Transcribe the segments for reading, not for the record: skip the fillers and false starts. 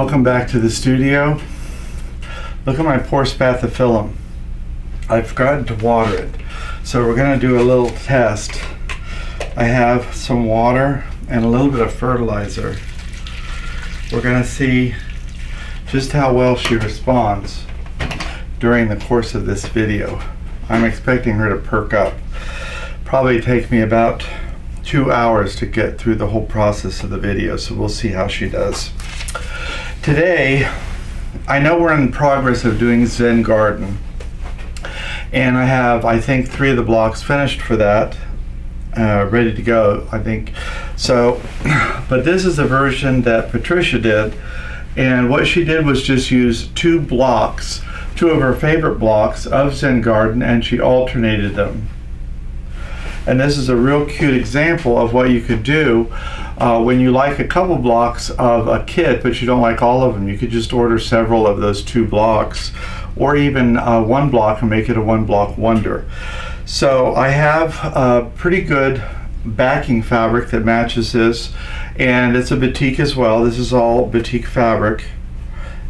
Welcome back to the studio. Look at my poor spathiphyllum. I forgot to water it. So we're going to do a little test. I have some water and a little bit of fertilizer. We're going to see just how well she responds during the course of this video. I'm expecting her to perk up. Probably take me about 2 hours to get through the whole process of the video, so we'll see how she does. Today, I know we're in progress of doing Zen Garden, and I have, I think, 3 of the blocks finished for that, ready to go, I think. So, but this is the version that Patricia did, and what she did was just use 2 blocks, 2 of her favorite blocks of Zen Garden, and she alternated them. And this is a real cute example of what you could do when you like a couple blocks of a kit, but you don't like all of them. You could just order several of those 2 blocks, or even 1 block and make it a 1 block wonder. So I have a pretty good backing fabric that matches this, and it's a batik as well. This is all batik fabric,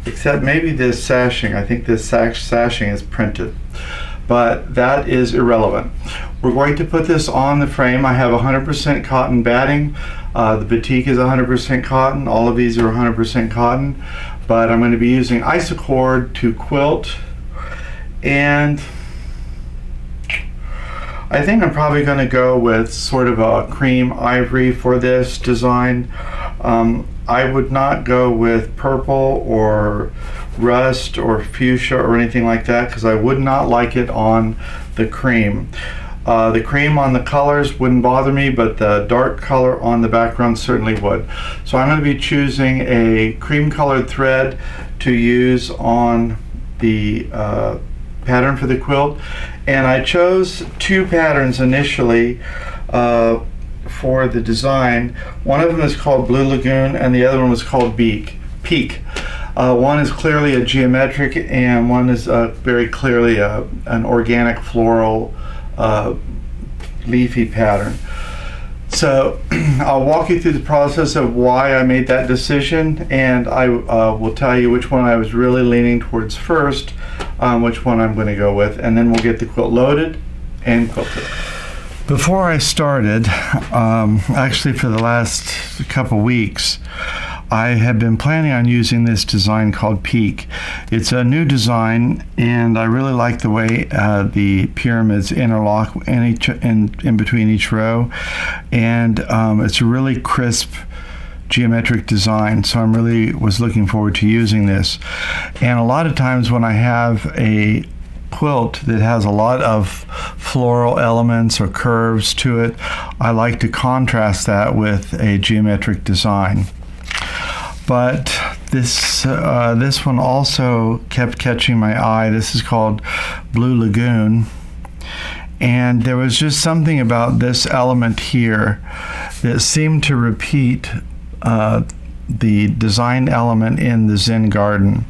except maybe this sashing. I think this sashing is printed, but that is irrelevant. We're going to put this on the frame. I have 100% cotton batting. The batik is 100% cotton. All of these are 100% cotton, but I'm going to be using isocord to quilt, and I think I'm probably going to go with sort of a cream ivory for this design. I would not go with purple or rust or fuchsia or anything like that, because I would not like it on the cream. The cream on the colors wouldn't bother me, but the dark color on the background certainly would. So I'm going to be choosing a cream colored thread to use on the pattern for the quilt, and I chose 2 patterns initially for the design. One of them is called Blue Lagoon and the other one was called Peak. One is clearly a geometric and one is very clearly an organic floral leafy pattern. So I'll walk you through the process of why I made that decision, and I will tell you which one I was really leaning towards first, which one I'm going to go with, and then we'll get the quilt loaded and quilted. Before I started, actually for the last couple weeks, I have been planning on using this design called Peak. It's a new design, and I really like the way the pyramids interlock in between each row, and it's a really crisp geometric design, so I'm really was looking forward to using this. And a lot of times when I have a quilt that has a lot of floral elements or curves to it, I like to contrast that with a geometric design. But this one also kept catching my eye. This is called Blue Lagoon, and there was just something about this element here that seemed to repeat the design element in the Zen Garden.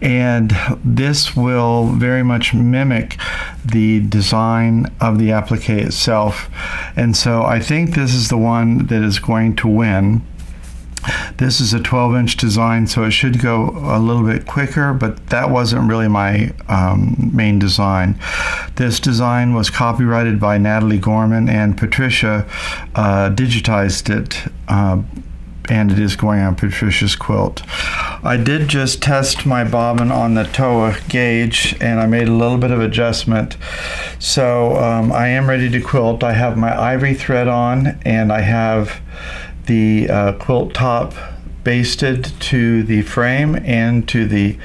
And this will very much mimic the design of the applique itself. And so I think this is the one that is going to win. This is a 12-inch design, so it should go a little bit quicker, but that wasn't really my main design. This design was copyrighted by Natalie Gorman, and Patricia digitized it, and it is going on Patricia's quilt. I did just test my bobbin on the TOA gauge, and I made a little bit of adjustment. So I am ready to quilt. I have my ivory thread on, and I have the quilt top basted to the frame and to the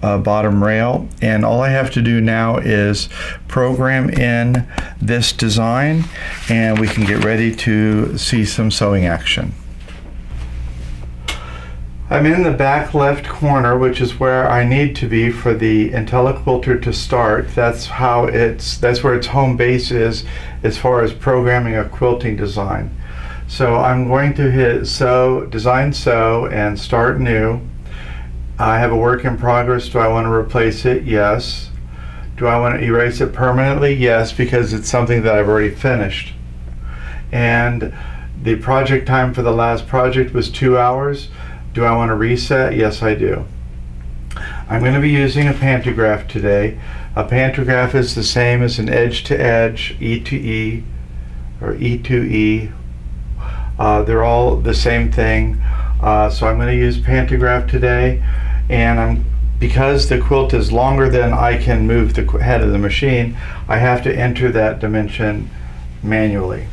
bottom rail, and all I have to do now is program in this design, and we can get ready to see some sewing action. I'm in the back left corner, which is where I need to be for the IntelliQuilter to start. That's where its home base is as far as programming a quilting design. So I'm going to hit sew, design sew, and start new. I have a work in progress. Do I want to replace it? Yes. Do I want to erase it permanently? Yes, because it's something that I've already finished. And the project time for the last project was 2 hours. Do I want to reset? Yes, I do. I'm going to be using a pantograph today. A pantograph is the same as an edge to edge, E to E, or E to E. They're all the same thing. So I'm going to use pantograph today, and because the quilt is longer than I can move the head of the machine, I have to enter that dimension manually.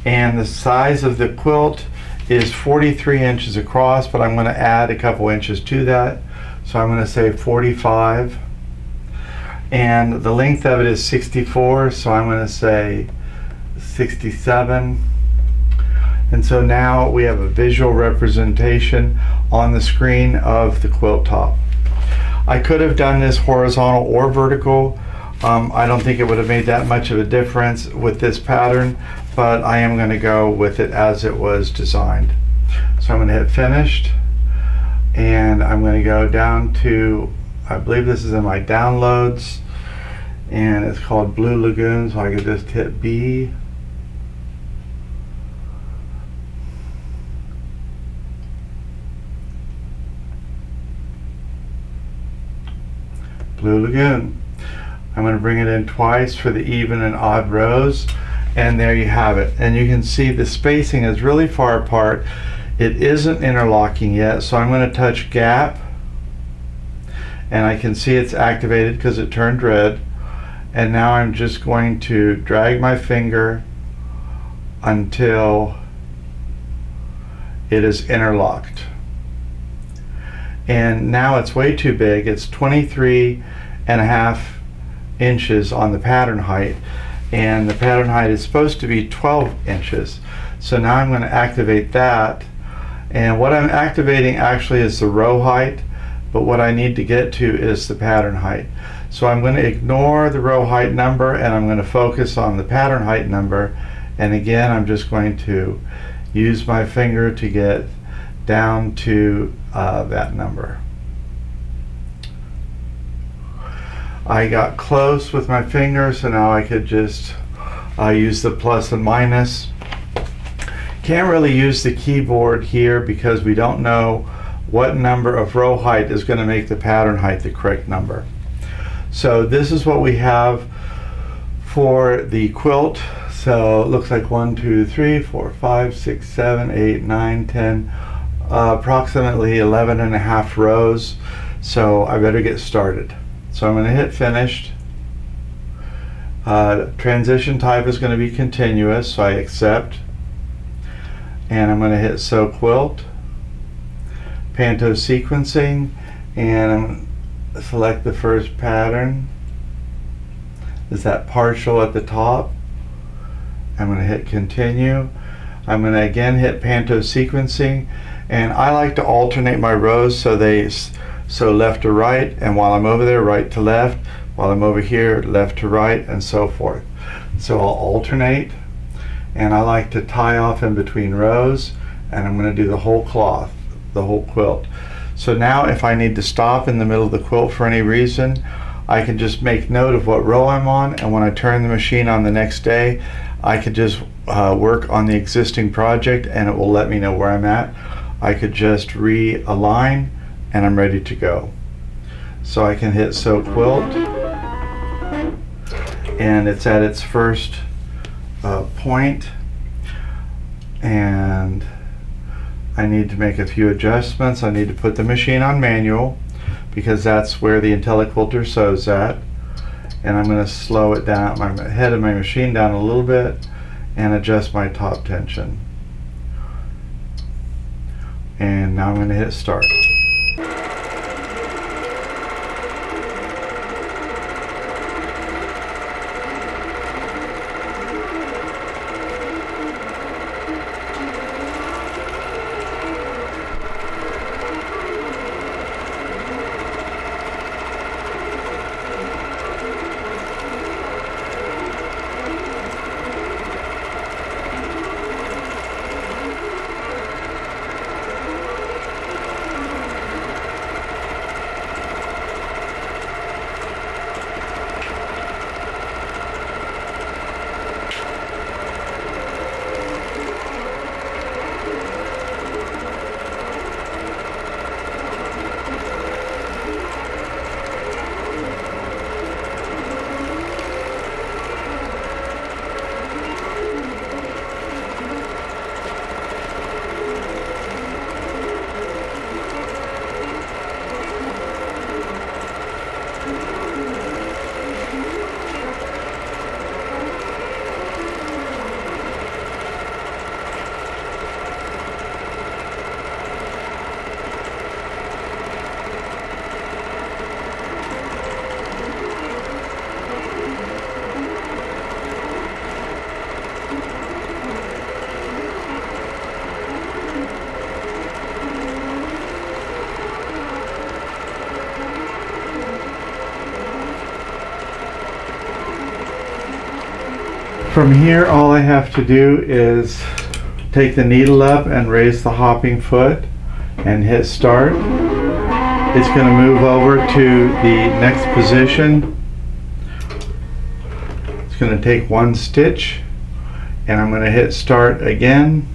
And the size of the quilt is 43 inches across, but I'm going to add a couple inches to that. So I'm going to say 45. And the length of it is 64, so I'm going to say 67. And so now we have a visual representation on the screen of the quilt top. I could have done this horizontal or vertical. I don't think it would have made that much of a difference with this pattern, but I am going to go with it as it was designed. So I'm going to hit finished, and I'm going to go down to, I believe this is in my downloads, and it's called Blue Lagoon, so I could just hit B. Blue Lagoon. I'm going to bring it in twice for the even and odd rows, and there you have it. And you can see the spacing is really far apart. It isn't interlocking yet, so I'm going to touch gap, and I can see it's activated because it turned red. And now I'm just going to drag my finger until it is interlocked. And now it's way too big. It's 23.5 inches on the pattern height, and the pattern height is supposed to be 12 inches. So now I'm going to activate that, and what I'm activating actually is the row height, but what I need to get to is the pattern height. So I'm going to ignore the row height number, and I'm going to focus on the pattern height number. And again, I'm just going to use my finger to get down to that number. I got close with my finger, so now I could just use the plus and minus. Can't really use the keyboard here because we don't know what number of row height is going to make the pattern height the correct number. So this is what we have for the quilt. So it looks like 1, 2, 3, 4, 5, 6, 7, 8, 9, 10, approximately 11.5 rows. So I better get started. So I'm going to hit finished. Transition type is going to be continuous, so I accept. And I'm going to hit sew quilt, panto sequencing, and I'm going to select the first pattern. Is that partial at the top? I'm going to hit continue. I'm going to again hit panto sequencing, and I like to alternate my rows so left to right, and while I'm over there, right to left, while I'm over here, left to right, and so forth. So I'll alternate, and I like to tie off in between rows, and I'm going to do the whole cloth, the whole quilt. So now if I need to stop in the middle of the quilt for any reason, I can just make note of what row I'm on, and when I turn the machine on the next day, I could just work on the existing project, and it will let me know where I'm at. I could just realign, and I'm ready to go. So I can hit sew quilt, and it's at its first point, and I need to make a few adjustments. I need to put the machine on manual because that's where the IntelliQuilter sews at, and I'm going to slow it down, my head of my machine down a little bit, and adjust my top tension. And now I'm going to hit start. From here, all I have to do is take the needle up and raise the hopping foot and hit start. It's going to move over to the next position. It's going to take one stitch, and I'm going to hit start again.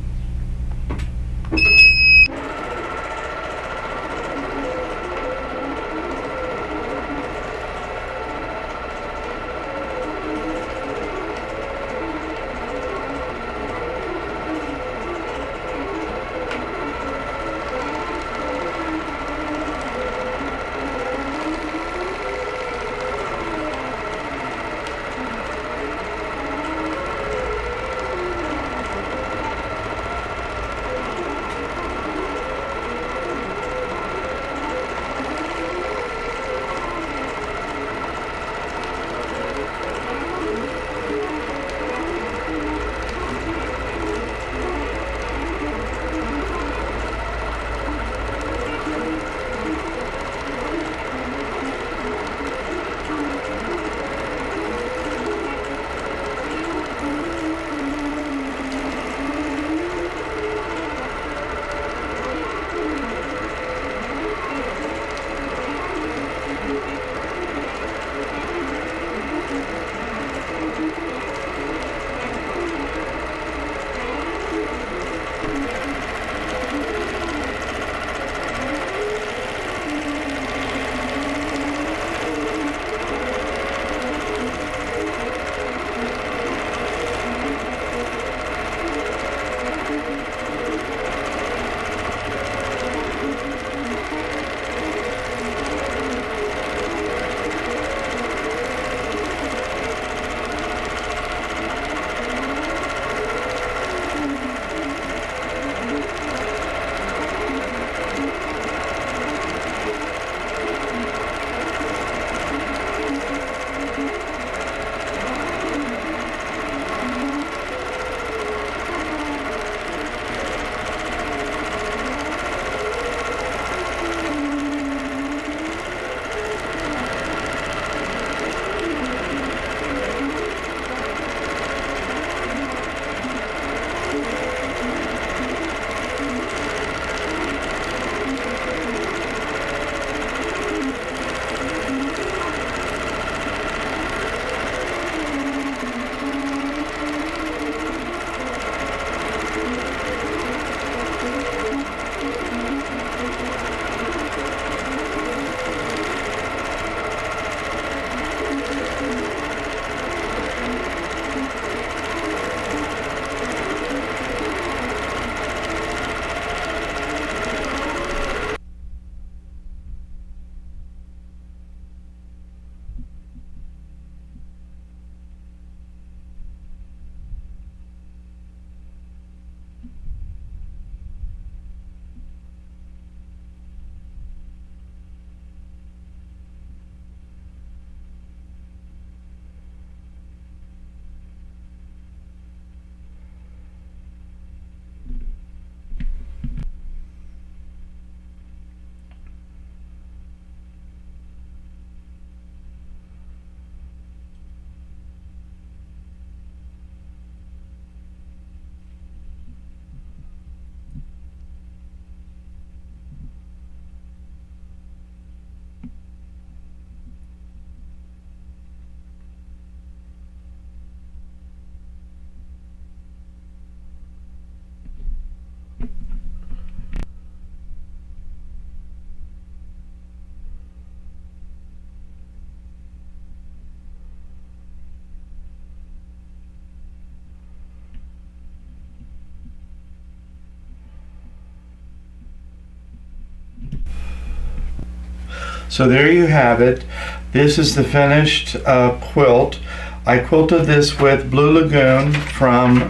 So there you have it. This is the finished quilt. I quilted this with Blue Lagoon from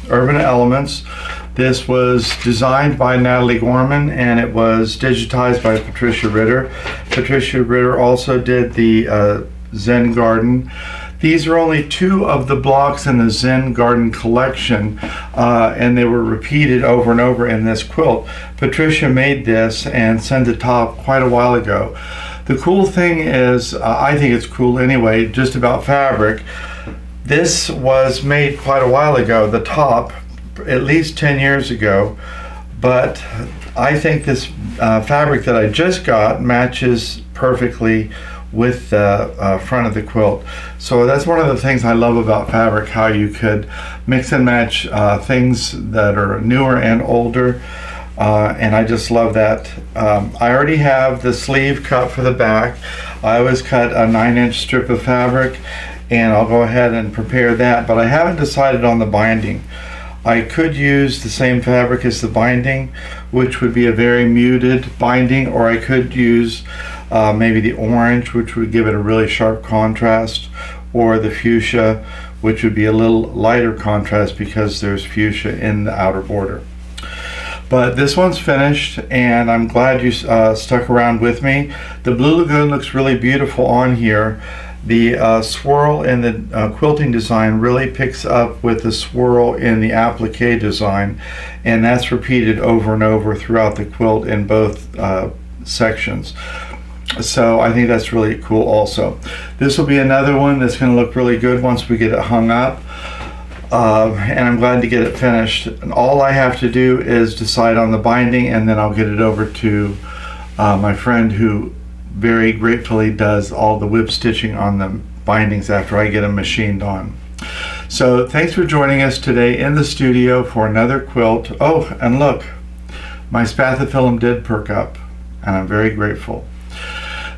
Urban Elements. This was designed by Natalie Gorman and it was digitized by Patricia Ritter. Patricia Ritter also did the Zen Garden. These are only 2 of the blocks in the Zen Garden collection, and they were repeated over and over in this quilt. Patricia made this and sent it off quite a while ago. The cool thing is, I think it's cool anyway, just about fabric. This was made quite a while ago, the top, at least 10 years ago, but I think this fabric that I just got matches perfectly with the front of the quilt. So that's one of the things I love about fabric, how you could mix and match things that are newer and older, and I just love that. I already have the sleeve cut for the back. I always cut a 9-inch strip of fabric, and I'll go ahead and prepare that, but I haven't decided on the binding. I could use the same fabric as the binding, which would be a very muted binding, or I could use maybe the orange, which would give it a really sharp contrast, or the fuchsia, which would be a little lighter contrast because there's fuchsia in the outer border. But this one's finished, and I'm glad you stuck around with me. The Blue Lagoon looks really beautiful on here. The swirl in the quilting design really picks up with the swirl in the applique design, and that's repeated over and over throughout the quilt in both sections. So I think that's really cool also. This will be another one that's going to look really good once we get it hung up, and I'm glad to get it finished. And all I have to do is decide on the binding, and then I'll get it over to my friend who very gratefully does all the whip stitching on the bindings after I get them machined on. So thanks for joining us today in the studio for another quilt. Oh, and look, my spathiphyllum did perk up, and I'm very grateful.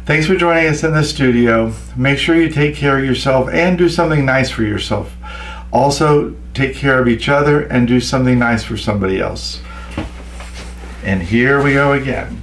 Thanks for joining us in the studio. Make sure you take care of yourself and do something nice for yourself. Also, take care of each other and do something nice for somebody else. And here we go again.